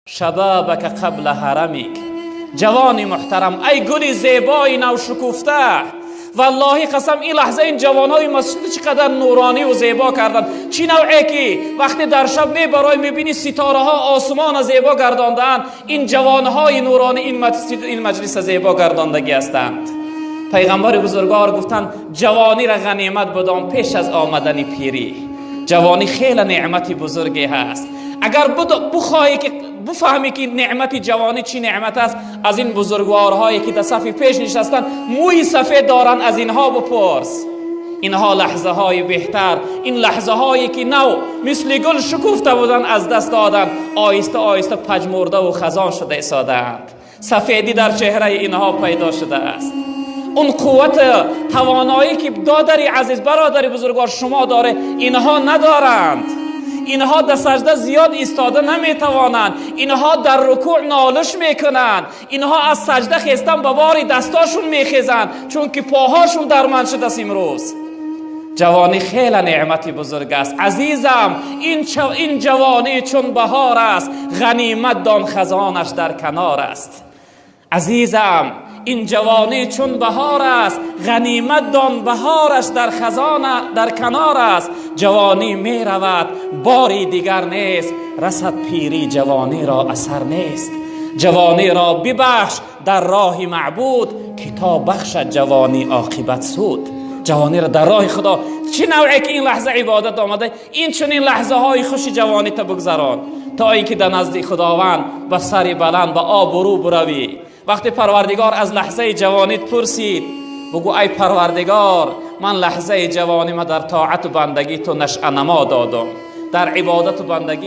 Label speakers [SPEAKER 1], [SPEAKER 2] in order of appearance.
[SPEAKER 1] شبابک قبل حرمیک. جوانی محترم، ای گلی زیبای نو شکفته، والله قسم این لحظه این جوانای مسجد چقدر نورانی و زیبا کردن. چی نوعی که وقتی در شب میبرای میبینی ستاره ها آسمان زیبا گرداندن، این جوانهای نورانی این مجلس زیبا گرداندگی هستند. پیغمبر بزرگوار گفتند جوانی را غنیمت بدان پیش از آمدن پیری. جوانی خیلی نعمتی بزرگی هست. اگر بخواهی که بفهمی که نعمت جوانی چی نعمت است، از این بزرگوارهایی که در صف پیش نشستن موی سفید دارن از اینها بپرس. اینها لحظه های بهتر، این لحظه هایی که نو مثل گل شکفته بودن از دست دادن، آیسته آیسته پژمرده و خزان شده ایستادند. سفیدی در چهره اینها پیدا شده است. اون قوت توانایی که دادری عزیز برادری بزرگوار شما داره اینها ندارند. اینها در سجده زیاد ایستاده نمیتوانند. اینها در رکوع نالش میکنند. اینها از سجده خستن به بار دستاشون میخیزند، چون که پاهاشون درمند شده است. امروز جوانی خیلی نعمتی بزرگ است عزیزم. این جوانی چون بهار است، غنیمت دان خزانش در کنار است. عزیزم این جوانی چون بهار است، غنیمت دان بهارش در خزانه در کنار است. جوانی می رود باری دیگر نیست، رسد پیری جوانی را اثر نیست. جوانی را ببخش در راه معبود، که تا بخشد جوانی عاقبت سود. جوانی را در راه خدا، چه نوعی که این لحظه عبادت آمده، این چنین لحظه های خوش جوانی تا بگذران، تا اینکه در نزد خداوند به سر بلند به آب و رو بروی. وقتی پروردگار از لحظه جوانیت پرسید، بگو ای پروردگار من لحظه جوانی ما در طاعت و بندگی تو نشأه نما دادم، در عبادت و بندگی